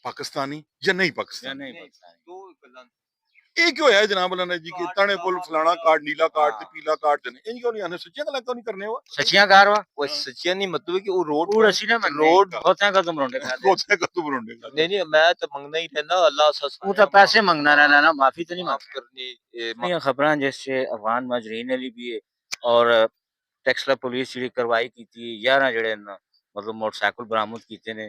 पाकिस्तानी या नहीं या पाकिस्तानी, नहीं पाकिस्तानी ਇਹ ਕਿਉਂ ਹੈ ਜਨਾਬ ਲਾਣਾ ਜੀ ਕਿ ਤਾਣੇ ਕੋਲ ਫਲਾਣਾ ਕਾਰਡ ਨੀਲਾ ਕਾਰਡ ਤੇ हाँ ਪੀਲਾ ਕਾਰਡ ਤੇ ਇਹ ਕਿਉਂ ਨਹੀਂ ਆਨੇ ਸੱਚੀਆਂ ਗੱਲਾਂ ਕਿਉਂ ਨਹੀਂ ਕਰਨੇ ਹੋ सचिया कारवा वो सच्चिया नहीं मतलब है कि वो रोड कूड़ असी ना मन्ने रोड बहुते का तुम रोंडे खाते ਕੋਥੇ ਕਤੂ ਬਰੋਂਡੇ नहीं नहीं मैं तो मंगना ही रहना अल्लाह सा वो तो पैसे मंगना रहना ना माफी तो नहीं माफ मांगना करनी नहीं खबरां जैसे अफगान माजरीन अली भी है और टैक्सला पुलिस जी कार्रवाई की थी 11 जड़े न मतलब मोटरसाइकिल बरामद कीते ने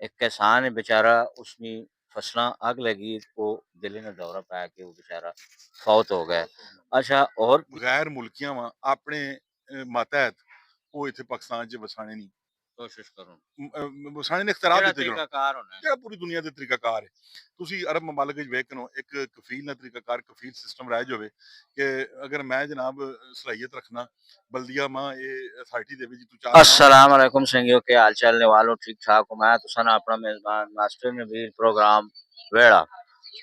एक किसान है बेचारा उसनी फसलां अग लगी वो दिल ने दौरा पाया कि वो बेचारा फौत हो गया अच्छा और ਗੈਰ ਮੁਲਕੀਆਂ ਵਾ ਆਪਣੇ ਮਾਤਹਿਤ ਉਹ ਇੱਥੇ ਪਾਕਿਸਤਾਨ 'ਚ ਵਸਾਣੇ ਨਹੀਂ कोशिश करूं ਵਸਾਣੇ ਨੇ ਇਖਤਿਆਰ जेड़ा ਦਿੱਤੇ ਜਣਾ तरीकाकार होना है ਜਿਹੜਾ ਪੂਰੀ ਦੁਨੀਆ ਦੇ ਤਰੀਕਾਕਾਰ ਹੈ ਤੁਸੀਂ ਅਰਬ ਮਮਾਲਕ ਵਿੱਚ ਵੇਖਣੋ ਇੱਕ ਕਫੀਲ ਨਾਲ ਤਰੀਕਾਕਾਰ ਕਫੀਲ ਸਿਸਟਮ ਰਾਜ ਹੋਵੇ ਕਿ ਅਗਰ ਮੈਂ ਜਨਾਬ ਸਲਾਹੀਅਤ ਰੱਖਣਾ ਬਲਦੀਆ ਮਾਂ ਇਹ ਅਥਾਰਟੀ ਦੇ ਵਿੱਚ ਤੂੰ ਚਾਰ अस्सलाम वालेकुम संगियों के हाल चलने वालों ठीक ठाक हूँ मैं तुसन अपना मेजबान मास्टर नबील प्रोग्राम वेड़ा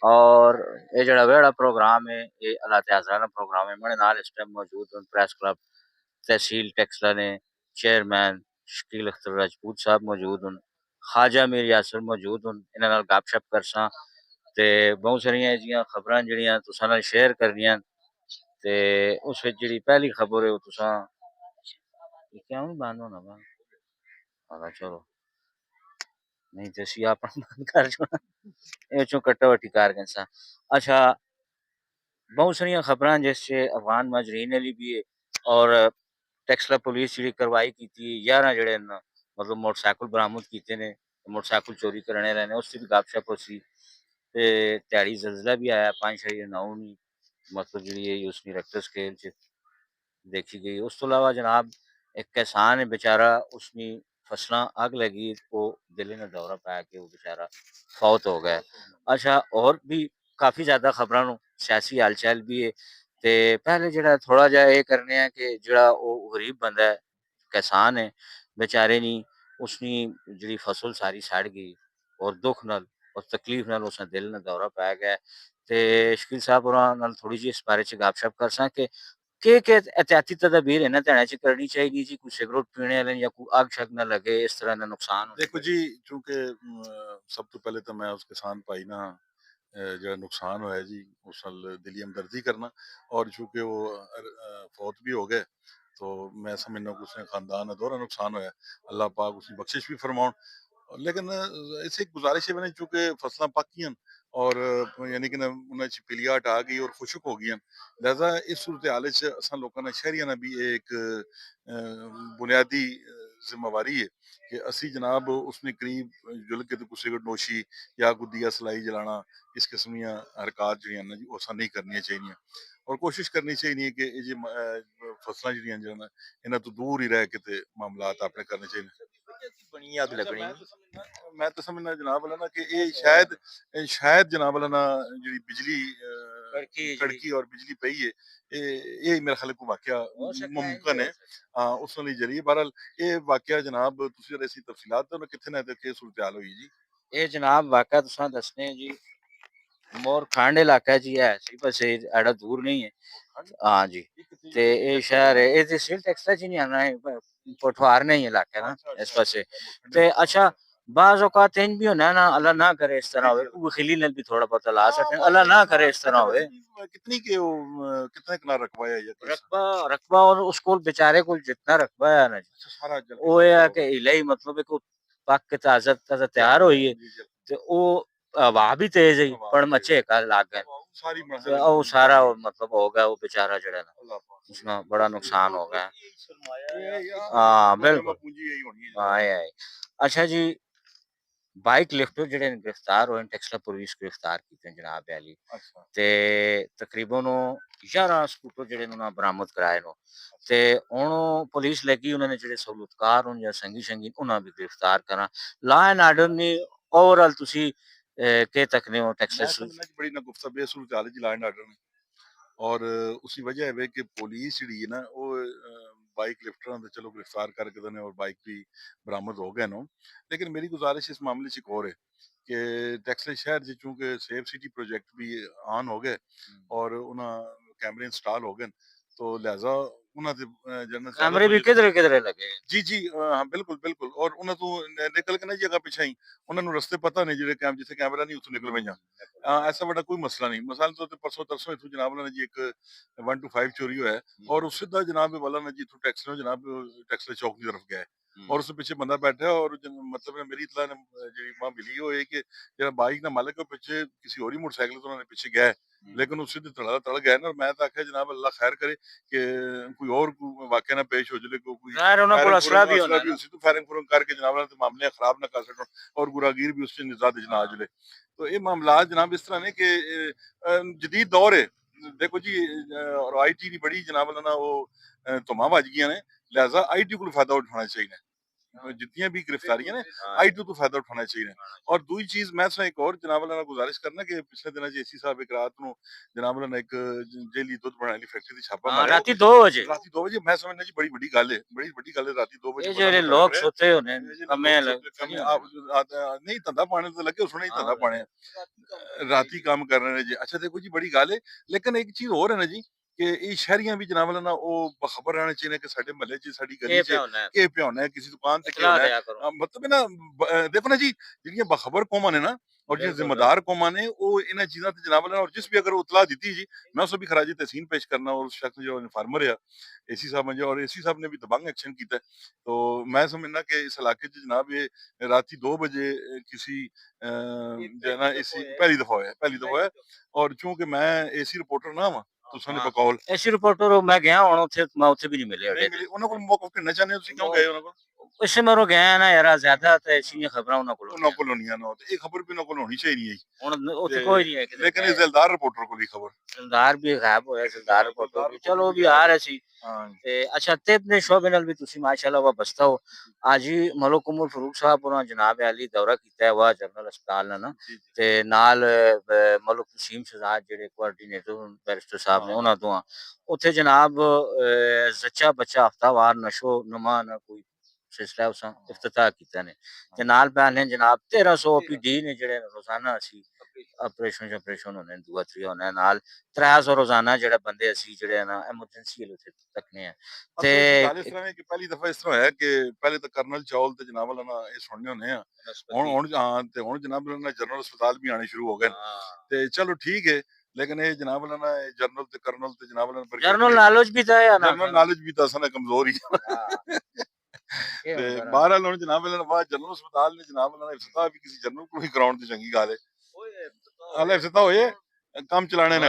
और ये जड़ा वेड़ा प्रोग्राम है ये अल्लाह त्याज़ा प्रोग्राम है मेरे नाल इस टाइम मौजूद हूँ प्रेस क्लब तहसील टेक्सला ने चेयरमैन शकील अख्तर राजपूत साहब मौजूद हूँ ख्वाजा मीर यासर मौजूद हूँ इन्हां नाल गपशप करसां ते बहुत सारियां जियां खबरां जिहड़ियां तुसां नाल शेयर करनियां ते उस विच जिहड़ी पहली खबर है वो तुसां क्यों नहीं बंद होना वा हाँ चलो नहीं तो असी अपना बंद कर छोड़ा ਇਹ ਚੋਂ ਕੱਟਾ ਵੱਟੀ ਕਾਰ कैसा अच्छा बहुत सारियां खबरां जैसे अफगान माजरीन अली भी है और टैक्सला पुलिस जी कार्रवाई की थी 11 जड़े न मतलब मोटरसाइकिल बरामद कीते ने मोटरसाइकिल चोरी करने रहने उससे भी गपशप होसी ते ध्याड़ी जलजिला भी आया 5.9 नी मतलब जी उसकी रेक्टर स्केल च देखी गई उस तो अलावा जनाब एक किसान है बेचारा उसकी फसलां अग लगी वो दिल ने दौरा पाया कि वो बेचारा फौत हो गया अच्छा और भी काफ़ी ज़्यादा खबरां नूं सियासी हालचाल भी है ते पहले जेह्ड़ा थोड़ा जिहा एह् करने आं कि जेह्ड़ा ओह् गरीब बंदा है किसान है बेचारे नी उसनी जेह्ड़ी फसल सारी सड़ गई और दुख नाल और तकलीफ नाल उसदा दिल ने दौरा पै गया ते शकील साहब होरां नाल थोड़ी जी इस बारे च गपशप करसां कि केह् एहतियाती तदाबीर इन्हां ध्याड़ें च करनी चाहिदी जी कोई सिगरट पीने आह्ले जां कोई अग्ग शग्ग ना लगे इस तरह दे नुकसान होने देखो जी चूंकि सब तो पहले तो मैं उस किसान भाई ना ਜਿਹੜਾ ਨੁਕਸਾਨ ਹੋਇਆ ਜੀ ਉਸ ਨਾਲ ਦਿਲੀ ਹਮਦਰਦੀ ਕਰਨਾ और चूंकि वो फौत भी हो गए तो मैं समझना कि उसने खानदान का दोहरा नुकसान होया अल्लाह पाक उसकी बख्शिश भी फरमाउन लेकिन इसे एक गुजारिश है मैंने चूंकि फसलां पक्कियां और यानी कि उन्हें च पिलियाट आ गई और खुशक हो गई लिहाजा इस सूरत हाल च असां लोकां ने शहरियां ने भी एक बुनियादी जिम्मेवारी है कि असी जनाब उसने करीब जुल के तो कुछ सिगरट नोशी या कोई दिया सलाई जलाना इस किस्म दी हरकत जिहड़ियां न जी ओह असां नहीं करनियां चाहिए और कोशिश करनी चाहिए कि ये फसलां जिहड़ियां न इन्हां तो दूर ही रह के ते मामलात अपने करने चाहिए बनी अग लगनी मैं तो समझना जनाब वाला ना कि ये शायद जनाब वाला ना जी बिजली कड़की और बिजली पई है ये मेरे ख्याल को वाकया मुमकिन है उस वाली जरिए बहरहाल ये वाकया जनाब तुसी जरा इसी तफसीलात दो ना किथे ना के सूरत हाल हुई जी ये जनाब वाकया तुसां दसने जी मोर खंड इलाका जी है सी बस एड़ा दूर नहीं है हाँ जी ते ये शहर है ये तहसील टेक्सला च नहीं आना है पठवार नहीं इलाका है ना इस पासे ते अच्छा बाज औकात इंज भी होना है ना अल्लाह ना करे इस तरह होवे वो खिली ने भी थोड़ा बहुत ला सकते हैं अल्लाह ना करे इस तरह होवे कितनी के वो कितने कनाल रकबा है ये रकबा रकबा और उसको बेचारे को जितना रकबा है ना जी सारा वो है कि इलाही मतलब है को पक के ताजा ताजा तैयार होई है ते वो हवा भी तेज है पर मचे का लाग गए सारी वो सारा मतलब हो गया वो बेचारा जड़ा ना उसका बड़ा नुकसान हो गया हाँ बिल्कुल हाँ अच्छा जी बाइक लिफ्टर जेह्ड़े न गिरफ्तार होए न टेक्सला पुलिस गिरफ्तार कीते न जनाब अली ते तकरीबन 11 स्कूटर जेह्ड़े न उ'नें बरामद कराए न ते हुन पुलिस लगी उ'नें जेह्ड़े सहूलतकार न जां संगी संगी उ'नें भी गिरफ्तार करां law and order knee overall तुसी केह् तकने हो टेक्सला बड़ी ना गुफ्ता बेसूरत हाल च लॉ एंड ऑर्डर और उसी वजह है कि पुलिस जी ना वो बाइक लिफ्टर तो चलो गिरफ्तार करके देने और बाइक भी बरामद हो गए नो लेकिन मेरी गुजारिश इस मामले से एक और है कि टेक्सला शहर जी चूंकि सेफ सिटी प्रोजेक्ट भी ऑन हो गए और उन्हें कैमरे इंस्टॉल हो गए तो लिहाजा ਉਹਨਾਂ ਦੇ ਜਨਰਲ ਜ਼ਿਆਦਾ ਕੈਮਰੇ ਵੀ ਕਿਧਰੇ ਕਿਧਰੇ ਲੱਗੇ। ਜੀ ਜੀ ਹਾਂ ਬਿਲਕੁਲ ਬਿਲਕੁਲ ਔਰ ਉਹਨਾਂ ਤੋਂ ਨਿਕਲ ਕੇ ਨਾ ਜੀ ਅਗਾ ਪਿੱਛੇ ਹੀ ਉਹਨਾਂ ਨੂੰ ਰਸਤੇ ਪਤਾ ਨੇ ਜਿਹੜੇ ਜਿੱਥੇ ਕੈਮਰਾ ਨਹੀਂ ਉੱਥੋਂ ਨਿਕਲ ਪਈਆਂ ਐਸਾ ਵੱਡਾ ਕੋਈ ਮਸਲਾ ਨਹੀਂ ਮਸਾਲ ਤੋਂ ਪਰਸੋਂ ਤਰਸੋਂ ਇਥੋਂ ਜਨਾਬ ਉਹਨਾਂ ਨੇ ਜੀ ਇੱਕ 1 to 5 ਚੋਰੀ ਹੋਇਆ ਔਰ ਉਸ ਸਿੱਧਾ ਜਨਾਬ ਵਾਲਾ ਨੇ ਜੀ ਇਥੋਂ ਟੈਕਸ ਨੂੰ ਜਨਾਬ ਟੈਕਸ ਦੇ ਚੌਕ ਦੀ ਤਰਫ ਗਿਆ और उसके पीछे बंदा बैठा है और मतलब मेरी इतला ने जी वहां मिली हो है कि जरा बाइक ना मालिक के पीछे किसी और ही मोटरसाइकिल तो उन्होंने पीछे गया है लेकिन उससे तड़ गया ना और मैं तो आख्या जनाब अल्लाह खैर करे कि कोई और वाकया ना पेश हो जाए कोई खैर उन्होंने को असला भी होना भी उसी तो फायरिंग फुरिंग करके जनाब तो मामले खराब ना कर सकते और गुरागीर भी उससे निजात जना आ जुले तो ये मामला जनाब इस तरह ने कि जदीद दौर है देखो जी और IT की बड़ी जनाब ना वो धुमा बज गई ने लिहाजा IT को फायदा उठाना चाहिए जितनी भी गिरफ्तारियां ने IT तो फायदा उठाना चाहिए और दूसरी चीज मैं एक और जनाब वाला गुजारिश करना कि पिछले दिनों एसी साहब एक रात ਨੂੰ जनाब वाला एक जेली दुੱਧ ਬਣਾਉਣ ਲਈ ਫੈਕਟਰੀ ਦੀ ਛਾਪਾ ਮਾਰਿਆ ਰਾਤੀ 2 ਵਜੇ ਮੈਂ ਸਮਝਦਾ ਜੀ ਬੜੀ ਵੱਡੀ ਗੱਲ ਹੈ ਰਾਤੀ 2 ਵਜੇ ਇਹ ਜਿਹੜੇ ਲੋਕ ਸੁੱਤੇ ਹੋਣੇ ਕੰਮੇ ਨਹੀਂ ਧੰਦਾ ਪਾਣੇ ਤੇ ਲੱਗੇ ਉਸਨੇ ਹੀ ਧੰਦਾ ਪਾਣੇ ਰਾਤੀ ਕੰਮ ਕਰ ਰਹੇ ਨੇ ਜੀ ਅੱਛਾ ਦੇਖੋ ਜੀ ਬੜੀ ਗੱਲ ਹੈ ਲੇਕਿਨ ਇੱਕ ਚੀਜ਼ ਹੋਰ ਹੈ ਨਾ ਜੀ ਕਿ ਇਹ ਸ਼ਹਿਰੀਆਂ ਵੀ ਜਨਾਬ ਨਾ ਉਹ ਬਖਬਰ ਰਹਿਣੇ ਚਾਹੀਦੇ ਕਿ ਸਾਡੇ ਮਹੱਲੇ 'ਚ ਸਾਡੀ ਗਲੀ 'ਚ ਇਹ ਪਿਆ ਹੋਣਾ ਕਿਸੇ ਦੁਕਾਨ ਤੇ ਕਿਹਾ ਹੋਣਾ ਮਤਲਬ ਨਾ ਦੇਖੋ ਨਾ ਜੀ ਜਿਹੜੀਆਂ ਬਖਬਰ ਕੌਮਾਂ ਨੇ ਨਾ और जो जिम्मेदार कौमा ने वो इन चीजों से जनाब और जिस भी अगर उतला दी जी मैं उसको भी खराजी तहसीन पेश करना और उस शख्स जो फार्मर है एसी साहब मुझे और एसी साहब ने भी दबंग एक्शन किया तो मैं समझना कि इस इलाके च जनाब ये रात 2 बजे किसी जो है ना एसी पहली दफा है और चूंकि मैं एसी रिपोर्टर ना वा ਤੁਸੀਂ ਨੇ ਬਕੌਲ ਐਸੀ ਰਿਪੋਰਟਰ ਮੈਂ ਗਿਆ ਹੁਣ ਉੱਥੇ ਮੈਂ ਉੱਥੇ ਵੀ ਨਹੀਂ ਮਿਲਿਆ ਉਹਨਾਂ ਕੋਲ ਮੌਕਾ ਕਿੰਨਾ ਚਾਹਨੇ ਤੁਸੀਂ ਕਿਉਂ ਗਏ ਉਹਨਾਂ ਕੋਲ ਇਸੇ ਮਰੋ ਗਿਆ ਨਾ ਯਾਰ ਜ਼ਿਆਦਾ ਤੇ ਐਸੀਆਂ ਖਬਰਾਂ ਉਹਨਾਂ ਕੋਲ ਹੋਣੀਆਂ ਨਾ ਤੇ ਇਹ ਖਬਰ ਵੀ ਉਹਨਾਂ ਕੋਲ ਹੋਣੀ ਚਾਹੀਦੀ ਹੈ ਹੁਣ ਉੱਥੇ ਕੋਈ ਨਹੀਂ ਹੈ ਲੇਕਿਨ ਇਹ ਜ਼ਲਦਾਰ ਰਿਪੋਰਟਰ ਕੋਲ ਹੀ ਖਬਰ ਜ਼ਲਦਾਰ ਵੀ ਗਾਇਬ ਹੋਇਆ ਜ਼ਲਦਾਰ ਰਿਪੋਰਟਰ ਚਲੋ ਵੀ ਆ ਰਹੇ ਸੀ ਤੇ ਅੱਛਾ ਤੇ ਆਪਣੇ ਸ਼ੋਬੇ ਨਾਲ ਵੀ ਤੁਸੀਂ ਮਾਸ਼ਾਅੱਲਾ ਵਾਬਸਤਾ ਹੋ ਅੱਜ ਹੀ ਮਲਕ ਉਮਰ ਫਾਰੂਕ ਸਾਹਿਬ ਉਹਨਾਂ ਜਨਾਬ ਅਲੀ ਦੌਰਾ ਕੀਤਾ ਹੈ ਵਾ ਜਨਰਲ ਹਸਪਤਾਲ ਨਾ ਤੇ ਨਾਲ ਮਲਕ ਵਸੀਮ ਸ਼ਹਜ਼ਾਦ ਜਿਹੜੇ ਕੋਆਰਡੀਨੇਟਰ ਬੈਰਿਸਟਰ ਸਾਹਿਬ ਨੇ ਉਹਨਾਂ ਤੋਂ ਉੱਥੇ ਜਨਾਬ ਜ਼ੱਚਾ ਬੱਚਾ ਹਫਤਾਵਾਰ ਨਸ਼ੋ ਨਮਾ ਨਾ ਕੋਈ सिलसिला उस इफ्तिताह कीता ने ते नाल पैने जनाब 1300 पीडी ने जेड़े रोजाना ਅਸੀਂ ਆਪਰੇਸ਼ਨ ਹੋਣੇ ਦੂਆ ਤਰੀਆ ਹੋਣਾ ਨਾਲ 300 ਰੋਜ਼ਾਨਾ ਜਿਹੜਾ ਬੰਦੇ ਅਸੀਂ ਜਿਹੜੇ ਨਾ ਐਮਰਜੈਂਸੀ ਵਾਲੇ ਉੱਥੇ ਤੱਕਨੇ ਆ ਤੇ ਇਸ ਤਰ੍ਹਾਂ ਹੈ ਕਿ ਪਹਿਲੀ ਦਫਾ ਇਸ ਤਰ੍ਹਾਂ ਹੋਇਆ ਕਿ ਪਹਿਲੇ ਤਾਂ ਕਰਨਲ ਚੌਲ ਤੇ ਜਨਾਬ ਵਾਲਾ ਨਾ ਇਹ ਸੁਣਨੇ ਹੁੰਦੇ ਆ ਹੁਣ ਹਾਂ ਤੇ ਹੁਣ ਜਨਾਬ ਵਾਲਾ ਨਾ ਜਨਰਲ ਹਸਪਤਾਲ ਵੀ ਆਣੇ ਸ਼ੁਰੂ ਹੋ ਗਏ ਤੇ ਚਲੋ ਠੀਕ ਹੈ लेकिन ये जनाब ना जनरल ते कर्नल ते जनाब जनरल नॉलेज भी था या ना जनरल नॉलेज भी था सन कमजोर ही ਤੇ ਬਹਰਾਲ ਹੁਣ ਜਨਾਬ ਵਾਲਾ ਬਾਅਦ ਜਨਰਲ ਹਸਪਤਾਲ ਨੇ ਜਨਾਬ ਵਾਲਾ ਇਫਤਤਾਹ ਵੀ ਕਿਸੇ ਜਨਰਲ ਕੋਲ ਹੀ ਕਰਾਉਣ ਦੀ ਚੰਗੀ ਗੱਲ ਹੈ ਹਾਲੇ ਇਫਤਤਾਹ ਹੋਏ ਕੰਮ ਚਲਾਣੇ ਨੇ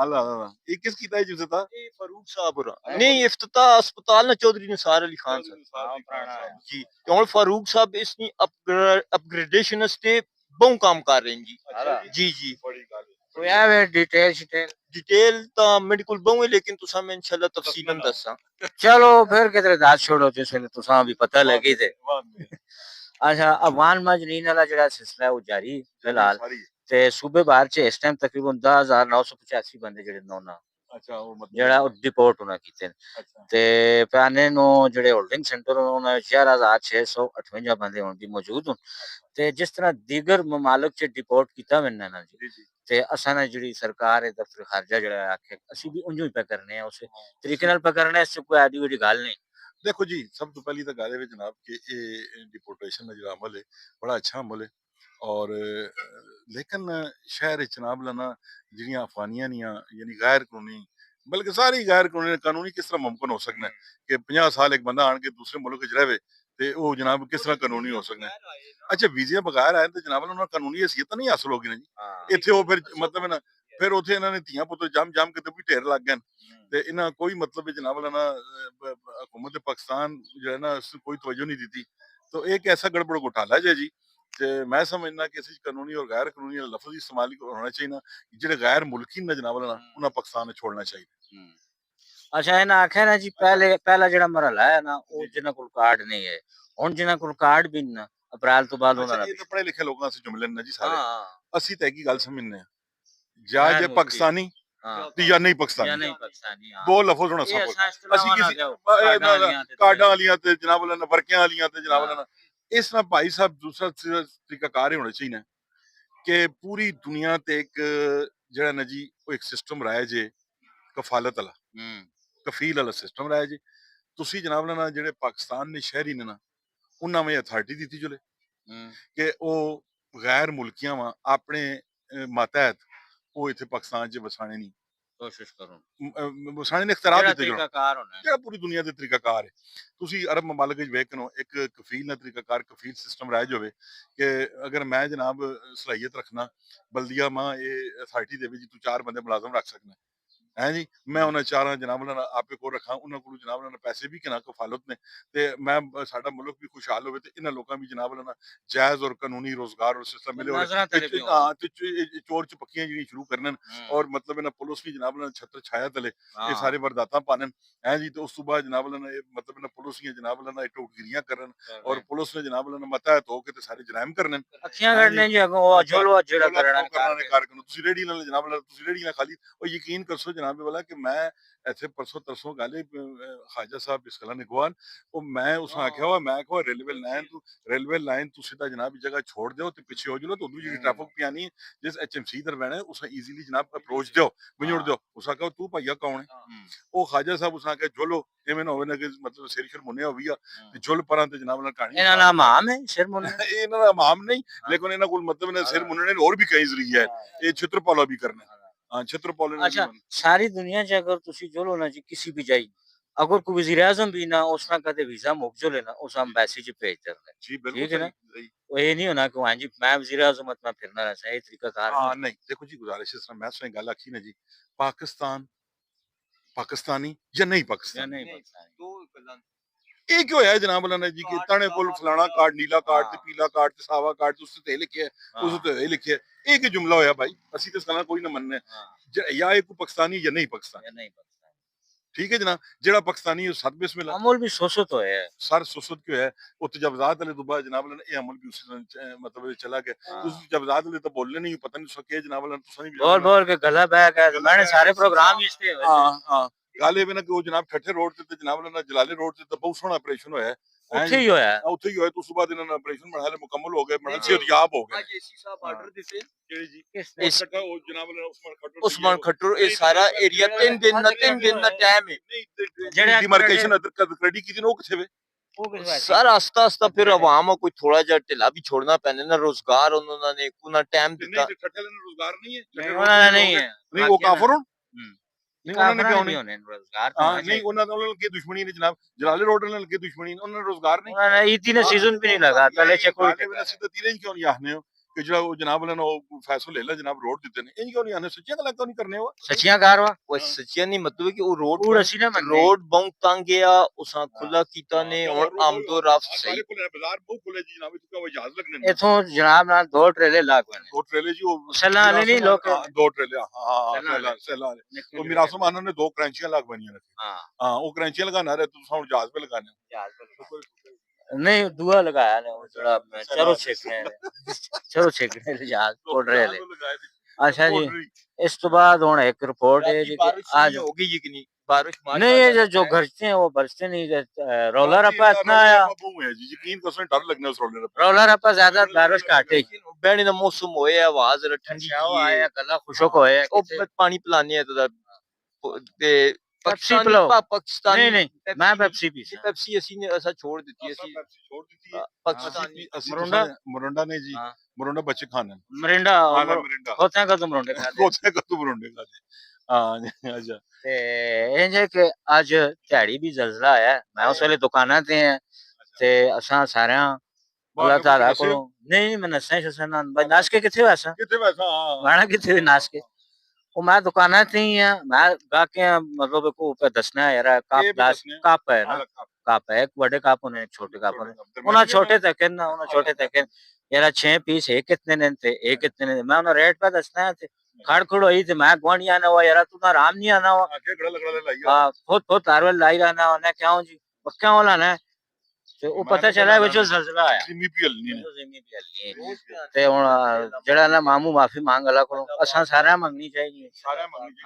ਅੱਲਾ ਇਹ ਕਿਸ ਕੀਤਾ ਜੀ ਇਫਤਤਾਹ ਇਹ ਫਾਰੂਕ ਸਾਹਿਬ ਨਹੀਂ ਇਫਤਤਾਹ ਹਸਪਤਾਲ ਨਾ ਚੌਧਰੀ ਨਿਸਾਰ ਅਲੀ ਖਾਨ ਸਾਹਿਬ ਜੀ ਹੁਣ ਫਾਰੂਕ ਸਾਹਿਬ ਇਸ ਦੀ ਅਪਗ੍ਰੇਡੇਸ਼ਨ ਵਾਸਤੇ ਬਹੁਤ ਕੰਮ ਕਰ ਰਹੇ ਜੀ ਜੀ ਬੜੀ ਗੱਲ ਕੋਈ ਆਵੇ डिटेल तो मेरे को बहु है लेकिन तुसा मैं इंशाल्लाह तफसीलन दसा चलो फिर किधर दास छोड़ो जिस वेले तुसा भी पता लगी थे अच्छा अफगान मजरीन वाला जेड़ा सिलसिला वो जारी फिलहाल ते सूबे बाहर च इस टाइम तकरीबन 10985 बंदे जेड़े नौना अच्छा वो मतलब जेड़ा डिपोर्ट होना कीते ते पाने नो जेड़े होल्डिंग सेंटर होना 14658 बंदे होन दी मौजूद हन ते जिस तरह दीगर ममालिक च डिपोर्ट कीता वन्ना ना जी ਤੇ ਅਸਾਂ ਨੇ ਜਿਹੜੀ ਸਰਕਾਰ ਹੈ ਦਫ਼ਤਰ ਖਾਰਜਾ ਜਿਹੜਾ ਆਖੇ ਅਸੀਂ ਵੀ ਉਂਝ ਹੀ ਪਾ ਕਰਨੇ ਆ ਉਸੇ ਤਰੀਕੇ ਨਾਲ ਪਾ ਕਰਨਾ ਇਸ ਕੋਈ ਆਦੀ ਵੱਡੀ ਗੱਲ ਨਹੀਂ ਦੇਖੋ ਜੀ ਸਭ ਤੋਂ ਪਹਿਲੀ ਤਾਂ ਗੱਲ ਹੈ ਜਨਾਬ ਕਿ ਇਹ डिपोर्टेशन ਦਾ ਜਿਹੜਾ ਅਮਲ ਹੈ ਬੜਾ ਅੱਛਾ ਅਮਲ ਹੈ ਔਰ ਲੇਕਿਨ ਸ਼ਹਿਰ ਵਿੱਚ ਜਨਾਬ ਲਨਾ ਜਿਹੜੀਆਂ ਅਫਗਾਨੀਆਂ ਨੀਆਂ ਯਾਨੀ ਗੈਰ ਕਾਨੂੰਨੀ ਬਲਕਿ ਸਾਰੀ ਗੈਰ ਕਾਨੂੰਨੀ ਕਿਸ ਤਰ੍ਹਾਂ ਮੁਮਕਿਨ ਹੋ ਸਕਦਾ ਕਿ 50 ਸਾਲ ਇੱਕ ਬੰਦਾ ਆਣ ਕੇ ਦੂਸਰੇ ਮੁਲਕ ਵਿੱਚ ਰਹੇ ਤੇ ਉਹ ਜਨਾਬ ਕਿਸ ਤਰ੍ਹਾਂ ਕਾਨੂੰਨੀ ਹੋ ਸਕਦਾ ਅੱਛਾ ਵੀਜ਼ੇ ਬਗੈਰ ਆਏ ਤੇ ਜਨਾਬ ਉਹਨਾਂ ਕਾਨੂੰਨੀ ਹਸੀਅਤ ਨਹੀਂ ਹਾਸਲ ਹੋਗੀ ਨਾ ਜੀ ਇੱਥੇ ਉਹ ਫਿਰ ਮਤਲਬ ਨਾ ਫਿਰ ਉੱਥੇ ਇਹਨਾਂ ਨੇ ਧੀਆਂ ਪੁੱਤਰ ਜੰਮ ਕੇ ਤੇ ਵੀ ਢੇਰ ਲੱਗ ਗਏ ਤੇ ਇਹਨਾਂ ਕੋਈ ਮਤਲਬ ਜਨਾਬ ਨਾ ਹਕੂਮਤ ਪਾਕਿस्तान जो है ना कोई तवज्जो नहीं दी तो एक ऐसा गड़बड़ घोटाला है जी ਤੇ ਮੈਂ ਸਮਝਣਾ ਕਿ ਇਸ ਕਾਨੂੰਨੀ ਔਰ ਗੈਰ ਕਾਨੂੰਨੀ ਲਫ਼ਜ਼ ਇਸਤੇਮਾਲ ਹੋਣਾ ਚਾਹੀਦਾ ਜਿਹੜੇ ਗੈਰ ਮੁਲਕੀ ਨਾ ਜਨਾਬ ਨਾ ਉਹਨਾਂ ਪਾਕਿस्तान ਨੂੰ ਛੋੜਨਾ ਚਾਹੀਦਾ ਅੱਛਾ ਇਹਨਾਂ ਆਖਿਆ ਨਾ ਜੀ ਪਹਿਲਾ ਜਿਹੜਾ ਮਰਹਲਾ ਹੈ ਨਾ ਉਹ ਜਿਹਨਾਂ ਕੋਲ ਕਾਰਡ ਨਹੀਂ ਹੈ ਹੁਣ ਜਿਹਨਾਂ ਕੋਲ ਕਾਰਡ ਵੀ ਨਾ ਅਪ੍ਰੈਲ ਤੋਂ ਬਾਅਦ ਉਹਨਾਂ ਦਾ ਇਹ ਤਾਂ ਪੜ੍ਹੇ ਲਿਖੇ ਲੋਕਾਂ ਸੇ ਜੁਮਲੇ ਨੇ ਜੀ ਸਾਰੇ ਅਸੀਂ ਤਾਂ ਇੱਕ ਹੀ ਗੱਲ ਸਮਝਨੇ ਆ ਜਾਂ ਜੇ ਪਾਕਿस्तानी ਜਾਂ ਨਹੀਂ ਪਾਕਿस्तानी ਦੋ ਲਫ਼ਜ਼ ਹੋਣਾ ਸਭ ਅਸੀਂ ਕਿਸੇ ਕਾਰਡਾਂ ਵਾਲੀਆਂ ਤੇ ਜਨਾਬ ਵਾਲਾ ਵਰਕਿਆਂ ਵਾਲੀਆਂ ਤੇ ਜਨਾਬ ਵਾਲਾ ਇਸ ਨਾਲ ਭਾਈ ਸਾਹਿਬ ਦੂਸਰਾ ਤਰੀਕਾ ਕਾਰ ਹੋਣਾ ਚਾਹੀਦਾ ਕਿ ਪੂਰੀ ਦੁਨੀਆ ਤੇ ਇੱਕ ਜਿਹੜਾ ਨਾ ਜੀ ਉਹ ਇੱਕ ਸਿਸਟਮ ਰਾਇਆ ਜੇ ਕਫਾਲਤ ਵਾਲਾ ਕਫੀਲ ਵਾਲਾ ਸਿਸਟਮ ਰਿਹਾ ਜੀ। ਤੁਸੀਂ ਜਨਾਬ ਨਾ ਜਿਹੜੇ ਪਾਕਿਸਤਾਨ ਨੇ ਸ਼ਹਿਰੀ ਨੇ ਨਾ ਉਹਨਾਂ ਨੂੰ ਅਥਾਰਟੀ ਦਿੱਤੀ ਚਲੇ ਕਿ ਉਹ ਗੈਰ ਮੁਲਕੀਆਂ ਵਾ ਆਪਣੇ ਮਾਤਹਿਤ ਉਹ ਇੱਥੇ ਪਾਕਿਸਤਾਨ 'ਚ ਵਸਾਣੇ ਨਹੀਂ ਕੋਸ਼ਿਸ਼ ਕਰੋ ਵਸਾਣੇ ਨੇ ਇਖਤਿਆਰ ਦਿੱਤੇ ਜਾਣ ਤਰੀਕਾਕਾਰ ਹੋਣਾ ਜਿਹੜਾ ਪੂਰੀ ਦੁਨੀਆ ਦੇ ਤਰੀਕਾਕਾਰ ਹੈ। ਤੁਸੀਂ ਅਰਬ ਮਮਾਲਕ ਵਿੱਚ ਵੇਖਣੋ ਇੱਕ ਕਫੀਲ ਨਾਲ ਤਰੀਕਾਕਾਰ ਕਫੀਲ ਸਿਸਟਮ ਰਾਜ ਹੋਵੇ ਕਿ ਅਗਰ ਮੈਂ ਜਨਾਬ ਸਲਾਹੀਅਤ ਰੱਖਣਾ ਬਲਦੀਆ ਮਾਂ ਇਹ ਅਥਾਰਟੀ ਦੇ ਵਿੱਚ ਤੂੰ 4 ਬੰਦੇ ਮੁਲਾਜ਼ਮ ਰੱਖ ਸਕਣਾ ਹੈ ਜੀ। ਮੈਂ ਉਹਨਾਂ ਚਾਰਾਂ ਜਨਾਬ ਨਾਲ ਆਪੇ ਕੋਲ ਰੱਖਾਂ ਉਹਨਾਂ ਕੋਲ ਜਨਾਬ ਨਾਲ ਪੈਸੇ ਵੀ ਕਿਨਾ ਕਫਾਲਤ ਨੇ ਤੇ ਮੈਂ ਸਾਡਾ ਮੁਲਕ ਵੀ ਖੁਸ਼ਹਾਲ ਹੋਵੇ ਤੇ ਇਹਨਾਂ ਲੋਕਾਂ ਵੀ ਜਨਾਬ ਨਾਲ ਜਾਇਜ਼ ਔਰ ਕਾਨੂੰਨੀ ਰੋਜ਼ਗਾਰ ਔਰ ਸਿਸਟਮ ਮਿਲੇ ਤੇ ਚੋਰ ਚਪੱਕੀਆਂ ਜਿਹੜੀਆਂ ਸ਼ੁਰੂ ਕਰਨਨ ਔਰ ਮਤਲਬ ਇਹਨਾਂ ਪੁਲਿਸ ਵੀ ਜਨਾਬ ਨਾਲ ਛਤਰ ਛਾਇਆ ਤਲੇ ਇਹ ਸਾਰੇ ਵਰਦਾਤਾਂ ਪਾਣਨ ਹੈ ਜੀ। ਤੇ ਉਸ ਤੋਂ ਬਾਅਦ ਜਨਾਬ ਨਾਲ ਇਹ ਮਤਲਬ ਇਹਨਾਂ ਪੁਲਿਸ ਦੀਆਂ ਜਨਾਬ ਨਾਲ ਟੋਟਗਿਰੀਆਂ ਕਰਨ ਔਰ ਪੁਲਿਸ ਨੇ ਜਨਾਬ ਨਾਲ ਮਤਾ ਧੋ ਕੇ ਤੇ ਸਾਰੇ ਜਰਾਇਮ ਕਰਨਨ ਅੱਖੀਆਂ ਕੱਢਣੇ ਜੀ ਉਹ ਜਲਵਾ ਜਿਹੜਾ ਕਰਨਾ ਕਾਰਕਨ ਤੁਸੀਂ ਰੇੜੀ ਨਾਲ ਜਨਾਬ ਨਾਲ ਤੁਸੀਂ ਰੇੜੀ ਨਾਲ ਖਾਲੀ ਉਹ ਯਕੀਨ ਕਰਸੋ ਜਨਾਬ ਵਾਲਾ ਕਿ ਮੈਂ ਇੱਥੇ ਪਰਸੋਂ ਤਰਸੋਂ ਗੱਲ ਖਾਜਾ ਸਾਹਿਬ ਬਿਸਕਲਾ ਨਿਗਵਾਨ ਉਹ ਮੈਂ ਉਸ ਆਖਿਆ ਹੋਇਆ ਮੈਂ ਕਿਹਾ ਰੇਲਵੇ ਲਾਈਨ ਤੁਸੀਂ ਤਾਂ ਜਨਾਬ ਜਗ੍ਹਾ ਛੋੜ ਦਿਓ ਤੇ ਪਿੱਛੇ ਹੋ ਜਾਓ ਤੁਹਾਨੂੰ ਜਿਹੜੀ ਟ੍ਰੈਫਿਕ ਪਿਆਨੀ ਜਿਸ HMC ਦਰਵੈਣਾ ਉਸ ਈਜ਼ੀਲੀ ਜਨਾਬ ਅਪਰੋਚ ਦਿਓ ਵਿਜੁੜ ਦਿਓ ਉਸ ਆਖਿਆ ਤੂੰ ਭਈਆ ਕੌਣ ਹੈ ਉਹ ਖਾਜਾ ਸਾਹਿਬ ਉਸ ਆਖਿਆ ਜੋਲੋ ਐਵੇਂ ਨਾ ਹੋਵੇ ਨਾ ਕਿ ਮਤਲਬ ਸਿਰ ਸ਼ਰਮੁੰਨਿਆ ਹੋਵੀਆ ਤੇ ਜੁਲ ਪਰਾਂ ਤੇ ਜਨਾਬ ਨਾਲ ਕਹਾਣੀ ਇਹਨਾਂ ਦਾ ਮਾਮ ਹੈ ਸ਼ਰਮੁੰਨਾ ਇਹਨਾਂ ਦਾ ਮਾਮ ਨਹੀਂ ਲੇਕਿਨ ਇਹਨਾਂ ਕੋਲ ਮਤਲਬ ਨੇ ਸਿਰ ਮੁੰਨਣੇ ਹੋਰ ਵੀ ਕਈ ਜ਼ਰੀਆ ਹੈ ਇਹ ਛਿੱਤਰਪਾਲਾ ਵੀ ਕਰਨਾ अच्छा सारी दुनिया च अगर तुसी जो लोना जी किसी भी जाई अगर कोई वजीर आजम भी ना उस ना कदे वीजा मुक जो लेना उस एम्बेसी च भेज देना जी बिल्कुल ठीक है ना वो ये नहीं होना कि हां जी मैं वजीर आजम अपना फिरना रहता है तरीका कार हां नहीं देखो जी गुजारिश इस तरह मैं सही गल आखी ना जी पाकिस्तान पाकिस्तानी या नहीं पाकिस्तानी दो गल्लां ਇਹ ਕਿਉਂ ਹੈ ਜਨਾਬ ਅਲਾਨਾ ਜੀ ਕਿ ਤਾਣੇ ਕੋਲ ਫਲਾਣਾ ਕਾਰਡ ਨੀਲਾ ਕਾਰਡ ਤੇ ਪੀਲਾ ਕਾਰਡ ਤੇ ਸਾਵਾ ਕਾਰਡ ਉਸ ਤੇ ਲਿਖਿਆ ਉਸ ਤੇ ਇਹ ਲਿਖਿਆ ਇਹ ਕੀ ਜੁਮਲਾ ਹੋਇਆ ਭਾਈ ਅਸੀਂ ਤੇ ਸਲਾਨਾ ਕੋਈ ਨਾ ਮੰਨਨੇ ਜਾਂ ਇਹ ਕੋ ਪਾਕਿਸਤਾਨੀ ਜਾਂ ਨਹੀਂ ਪਾਕਿਸਤਾਨੀ ठीक है जनाब जेड़ा पाकिस्तानी सत बिस्मिल्लाह अमल भी सोसत होया है सर सोसत क्यों है वो तजवजात वाले दुबा जनाब ये अमल भी उसी मतलब चला गया उस तजवजात वाले तो बोलने नहीं पता नहीं सके जनाब तुसा नहीं बोल के गला बह गया मैंने सारे प्रोग्राम इसके हां हां गाले बिना कि वो जनाब ठट्ठे रोड ते जनाब जलाले रोड ते बहुत सोहना ऑपरेशन होया ਉੱਥੇ ਹੀ ਹੋਇਆ ਉੱਥੇ ਹੀ ਹੋਇਆ ਉਸ ਤੋਂ ਬਾਅਦ ਇਹਨਾਂ ਨੇ ਆਪਰੇਸ਼ਨ ਬਣਾ ਲਿਆ ਮੁਕੰਮਲ ਹੋ ਗਿਆ ਬਣਾ ਸਿਹਤਯਾਬ ਹੋ ਗਏ ਅੱਜ ਏਸੀ ਸਾਹਿਬ ਆਰਡਰ ਦਿੱਤੇ ਜਿਹੜੇ ਜੀ ਇਸ ਉਹ ਜਨਾਬ ਉਸਮਾਨ ਖੱਟਰ ਇਹ ਸਾਰਾ ਏਰੀਆ 3 ਦਿਨ ਦਾ ਟਾਈਮ ਹੈ ਜਿਹੜੇ ਡਿਮਾਰਕੇਸ਼ਨ ਅਦਰ ਕ੍ਰੈਡਿਟ ਕੀਤੀ ਉਹ ਕਿੱਥੇ ਵੇ ਸਰ ਆਸਤਾ ਆਸਤਾ ਫਿਰ ਆਵਾਮ ਕੋਈ ਥੋੜਾ ਜਿਹਾ ਢਿੱਲਾ ਵੀ ਛੋੜਨਾ ਪੈਂਦਾ ਨਾ ਰੋਜ਼ਗਾਰ ਉਹਨਾਂ ਨੇ ਕੋਨਾ ਟਾਈਮ ਦਿੱਤਾ ਨਹੀਂ ਠੱਠੇ ਨੂੰ ਰੋਜ਼ਗਾਰ ਨਹੀਂ ਹੈ ਉਹਨਾਂ ਦਾ ਨਹੀਂ ਹੈ ਨਹੀਂ ਉਹ ਕਾਫਰ ਹੋਣ ਨਹੀਂ ਉਹਨਾਂ ਨੇ ਕਿਉਂ ਨਹੀਂ ਹੋਣੇ ਰੋਜ਼ਗਾਰ ਹਾਂ ਨਹੀਂ ਉਹਨਾਂ ਨਾਲ ਕੀ ਦੁਸ਼ਮਣੀ ਨੇ ਜਨਾਬ ਜਲਾਲੇ ਰੋਡ ਨਾਲ ਕੀ ਦੁਸ਼ਮਣੀ ਉਹਨਾਂ ਨੂੰ ਰੋਜ਼ਗਾਰ ਨਹੀਂ ਉਹਨਾਂ ਨੇ ਇਤਨੇ ਸੀਜ਼ਨ ਵੀ ਨਹੀਂ ਲਗਾ ਤਲੇ ਚ ਕੋਈ ਸਿੱਧਾ ਤੀਰੇ ਕਿਉਂ ਨਹੀਂ ਆਖਨੇ ਹੋ ਕਿ ਜਿਹੜਾ ਉਹ ਜਨਾਬ ਨੇ ਉਹ ਫੈਸਲਾ ਲੈ ਲਿਆ ਜਨਾਬ ਰੋਡ ਦਿੱਤੇ ਨੇ ਇਹ ਕਿਉਂ ਨਹੀਂ ਆਨੇ ਸੱਚੀਆਂ ਗੱਲਾਂ ਕਿਉਂ ਨਹੀਂ ਕਰਨੇ ਹੋ ਸੱਚੀਆਂ कारवा ਉਹ ਸੱਚੀਆਂ ਨਹੀਂ ਮਤਲਬ ਕਿ ਉਹ ਰੋਡ ਉਹ ਅਸੀਂ ਨਾ ਰੋਡ ਬਹੁਤ ਤੰਗ ਗਿਆ ਉਸਾਂ ਖੁੱਲਾ ਕੀਤਾ ਨੇ ਹੁਣ ਆਮਦੋ ਰਫਤ ਸਹੀ ਬਾਜ਼ਾਰ ਬਹੁਤ ਖੁੱਲੇ ਜੀ ਜਨਾਬ ਇਤੋਂ ਉਹ ਇਜਾਜ਼ਤ ਲੱਗਣੇ ਇਥੋਂ ਜਨਾਬ ਨਾਲ 2 ਟ੍ਰੇਲੇ ਲੱਗ ਗਏ ਦੋ ਟ੍ਰੇਲੇ ਜੀ ਉਹ ਸੱਲਾ ਵਾਲੇ ਨਹੀਂ ਲੋਕ 2 ਟ੍ਰੇਲੇ ਹਾਂ ਸੱਲਾ ਵਾਲੇ ਉਹ ਮੇਰਾ ਸਮਾਨ ਨੇ 2 ਕਰੰਚੀਆਂ ਲੱਗ ਬਣੀਆਂ ਨੇ ਹਾਂ ਉਹ ਕਰੰਚੀਆਂ ਲਗਾਣਾ ਰਹੇ ਤੁਸੀਂ ਹੁਣ ਜਹਾਜ਼ पे लगाने नहीं दुआ लगाया ने थोड़ा चलो छेकने जहाज कोड रहे ले अच्छा जी इस तो बाद हुन एक रिपोर्ट है जी आज होगी जी कि नहीं बारिश नहीं ये जो गरजते हैं वो बरसते नहीं रोला रप्पा इतना आया जी यकीन करो डर लगने उस रोला रप्पा ज्यादा बारिश घाटे बैठने दा मौसम होया आवाज ठंडी आया गला खुशक होया ओ पानी पिलाने है ते पेप्सी पिलाओ पाकिस्तानी नहीं मैं पेप्सी पी पेप्सी ਅਸੀਂ ਨੇ ਅਸਾ ਛੋੜ ਦਿੱਤੀ ਅਸੀਂ छोड़ दी थी पाकिस्तानी मुरंडा ने जी मुरंडा बच्चे खाने मरिंडा मुरंडा होते हैं कदम मुरंडे खाते होते हैं कदम मुरंडे खाते हां अच्छा ते इंज है कि आज दिहाड़ी भी जलजला आया मैं उस वेले दुकानां ते हैं ते असां सारे अल्लाह ताला को नहीं मैं नसां शसन भाई नाश के किथे वैसा गाना किथे नाश के ਉਹ ਮੈਂ ਦੁਕਾਨਾਂ ਤੇ ਹੀ ਆ ਮੈਂ ਗਾ ਕੇ ਮਤਲਬ ਕੋ ਉੱਪਰ ਦੱਸਣਾ ਯਾਰ ਕੱਪ ਹੈ ਨਾ ਕੱਪ ਹੈ ਇੱਕ ਵੱਡੇ ਕੱਪ ਹੋਣੇ ਇੱਕ ਛੋਟੇ ਕੱਪ ਹੋਣੇ ਉਹਨਾਂ ਛੋਟੇ ਤੱਕ ਨਾ ਉਹਨਾਂ ਛੋਟੇ ਤੱਕ ਯਾਰ 6 ਪੀਸ ਇਹ ਕਿਤਨੇ ਨੇ ਤੇ ਇਹ ਕਿਤਨੇ ਨੇ ਮੈਂ ਉਹਨਾਂ ਰੇਟ ਪਾ ਦੱਸਣਾ ਤੇ ਖੜ ਹੋਈ ਤੇ ਮੈਂ ਗਵਾਂਢੀਆਂ ਨੇ ਉਹ ਯਾਰ ਤੂੰ ਤਾਂ ਆਰਾਮ ਨਹੀਂ ਆਣਾ ਵਾ ਹਾਂ ਬਹੁਤ ਤਾਰਵਲ ਲਾਈ ਰਹਿਣਾ ਉਹਨੇ ਕਿਉਂ ਜੀ ਪੱਕਿਆਂ ਵਾਲਾ ਨਾ ਤੇ ਉਹ ਪਤਾ ਚੱਲਿਆ ਵਿੱਚ ਜ਼ਲਜ਼ਲਾ ਆਇਆ ਜ਼ਿਮੀ ਵੀ ਹਲਨੀ ਨੇ ਤੇ ਹੁਣ ਜਿਹੜਾ ਨਾ ਮਾਮੂ ਮਾਫੀ ਮੰਗ ਅਲਾ ਕੋਲੋਂ ਅਸਾਂ ਸਾਰਿਆਂ ਮੰਗਣੀ ਚਾਹੀਦੀ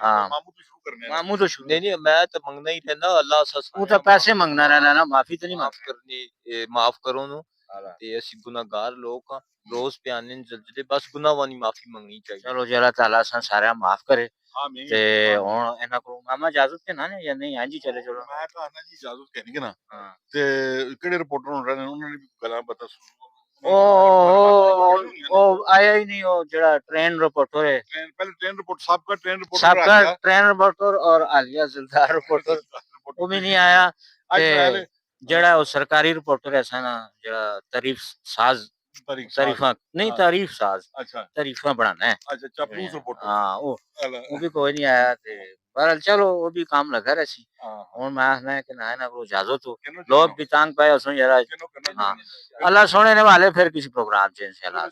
ਹਾਂ ਮਾਮੂ ਤੋਂ ਸ਼ੁਰੂ ਕਰਨੇ ਮਾਮੂ ਤੋਂ ਸ਼ੁਰੂ नहीं मैं तो मंगना ही रहना अल्लाह सा ਉਹ ਤਾਂ ਪੈਸੇ ਮੰਗਣਾ ਰਹਿਣਾ ਨਾ ਮਾਫੀ ਤਾਂ ਨਹੀਂ माफ करनी माफ करो नु ते ਅਸੀਂ ਗੁਨਾਹਗਾਰ ਲੋਕ ਆ रोज पे आने जल्दी बस गुनाहवानी माफी मांगनी चाहिए चलो जी अल्लाह ताला सन सारे माफ करे आमीन ते हुन इना को मामा इजाजत के ना ने या नहीं हां जी चले चलो मैं तो आना जी इजाजत कहनी कि ना हां ते केड़े रिपोर्टर होने रहने उन्होंने भी गल्लां पता ओ आया ही नहीं वो जड़ा ट्रेन रिपोर्टर है पहले ट्रेन रिपोर्ट सबका ट्रेन रिपोर्टर और आलिया जिलदार रिपोर्टर वो भी नहीं आया ते जड़ा वो सरकारी रिपोर्टर है ना जड़ा तारीफ साज तारीफा नहीं तारीफ साज अच्छा तारीफा बढ़ाना है अच्छा चापलूस रिपोर्टर हाँ वो भी कोई नहीं आया ते बहरहाल चलो वो भी काम लगा रहे सी और मैं आखना है कि ना ना को इजाजत हो लोग भी तंग पाए उसमें जरा हाँ अल्लाह सोने ने वाले फिर किसी प्रोग्राम च इंशाल्लाह